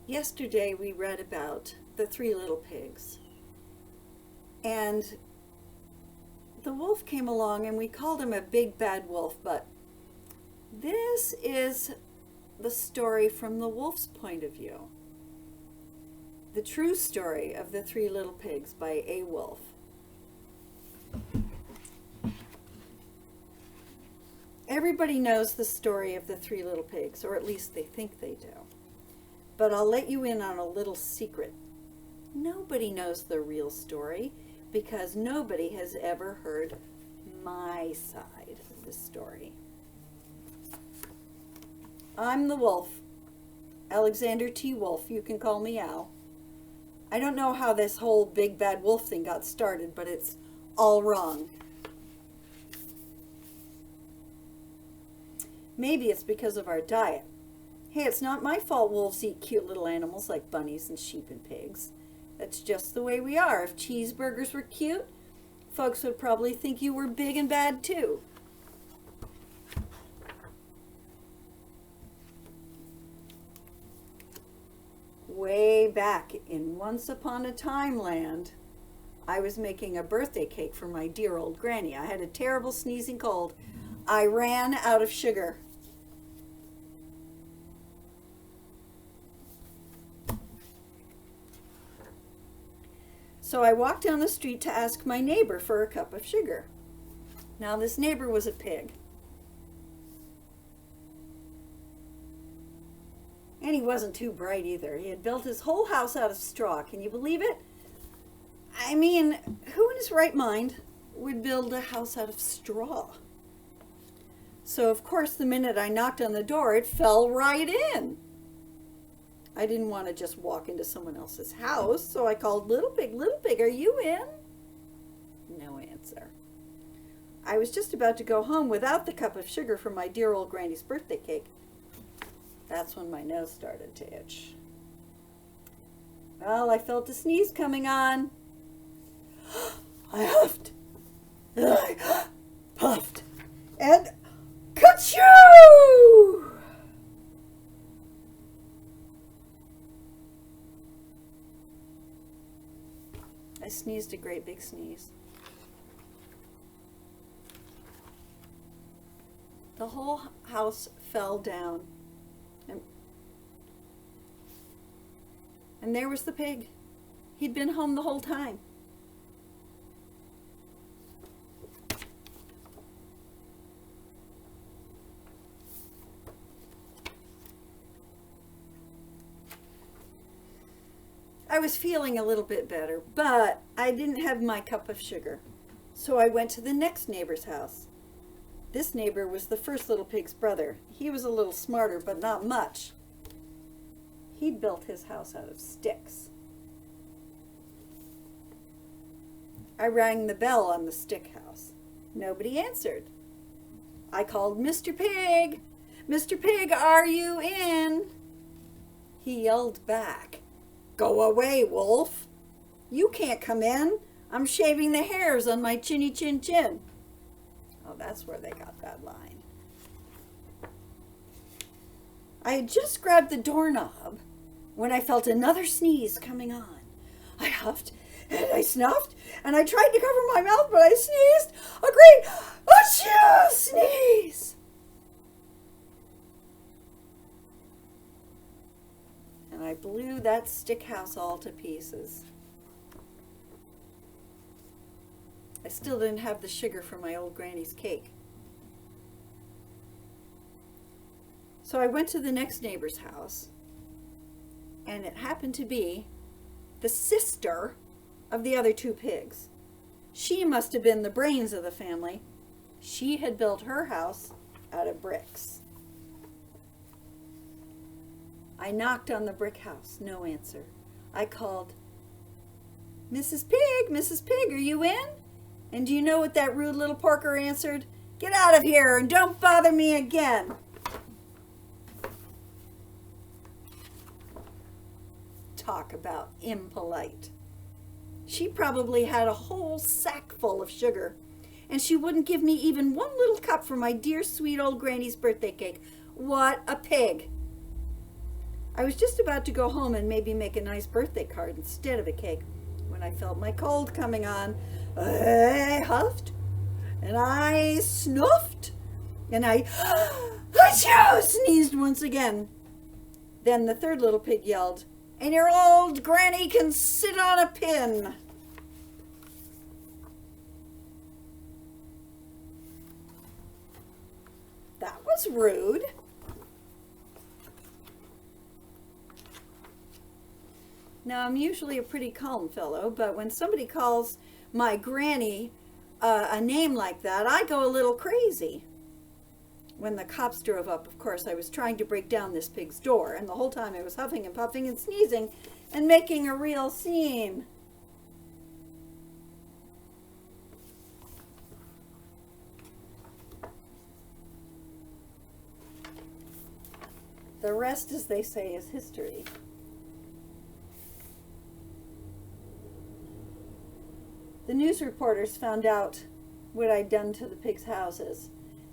Yesterday we read about the three little pigs, and the wolf came along and we called him a big bad wolf, but this is the story from the wolf's point of view. The true story of the three little pigs by A. Wolf. Everybody knows the story of the three little pigs, or at least they think they do. But I'll let you in on a little secret. Nobody knows the real story because nobody has ever heard my side of the story. I'm the wolf, Alexander T. Wolf. You can call me Al. I don't know how this whole big bad wolf thing got started, but it's all wrong. Maybe it's because of our diet. Hey, it's not my fault wolves eat cute little animals like bunnies and sheep and pigs. That's just the way we are. If cheeseburgers were cute, folks would probably think you were big and bad too. Way back in Once Upon a Time land, I was making a birthday cake for my dear old granny. I had a terrible sneezing cold. I ran out of sugar. So I walked down the street to ask my neighbor for a cup of sugar. Now this neighbor was a pig. And he wasn't too bright either. He had built his whole house out of straw. Can you believe it? I mean, who in his right mind would build a house out of straw? So of course, the minute I knocked on the door, it fell right in. I didn't want to just walk into someone else's house, so I called, Little Pig, are you in? No answer. I was just about to go home without the cup of sugar for my dear old granny's birthday cake. That's when my nose started to itch. Well, I felt a sneeze coming on. I huffed, and I puffed, and ka-choo! I sneezed a great big sneeze. The whole house fell down. And there was the pig. He'd been home the whole time. I was feeling a little bit better, but I didn't have my cup of sugar. So I went to the next neighbor's house. This neighbor was the first little pig's brother. He was a little smarter, but not much. He'd built his house out of sticks. I rang the bell on the stick house. Nobody answered. I called, Mr. Pig! Mr. Pig, are you in? He yelled back, Go away, wolf. You can't come in. I'm shaving the hairs on my chinny chin chin. Oh, that's where they got that line. I had just grabbed the doorknob when I felt another sneeze coming on. I huffed and I snuffed and I tried to cover my mouth, but I sneezed a great achoo sneeze. And I blew that stick house all to pieces. I still didn't have the sugar for my old granny's cake. So I went to the next neighbor's house, and it happened to be the sister of the other two pigs. She must have been the brains of the family. She had built her house out of bricks. I knocked on the brick house, no answer. I called, Mrs. Pig, are you in? And do you know what that rude little porker answered? Get out of here and don't bother me again. Talk about impolite. She probably had a whole sack full of sugar, and she wouldn't give me even one little cup for my dear sweet old granny's birthday cake. What a pig. I was just about to go home and maybe make a nice birthday card instead of a cake when I felt my cold coming on. I huffed and I snuffed and I achoo, sneezed once again. Then the third little pig yelled, "And your old granny can sit on a pin." That was rude. Now, I'm usually a pretty calm fellow, but when somebody calls my granny a name like that, I go a little crazy. When the cops drove up, of course, I was trying to break down this pig's door, and the whole time I was huffing and puffing and sneezing and making a real scene. The rest, as they say, is history. The news reporters found out what I'd done to the pigs' houses.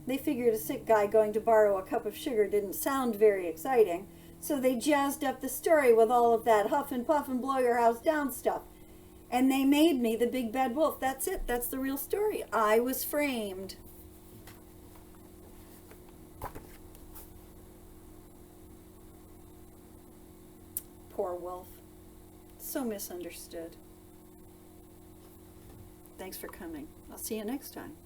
They figured a sick guy going to borrow a cup of sugar didn't sound very exciting, so they jazzed up the story with all of that huff and puff and blow your house down stuff. And they made me the big bad wolf. That's it. That's the real story. I was framed. Poor wolf. So misunderstood. Thanks for coming. I'll see you next time.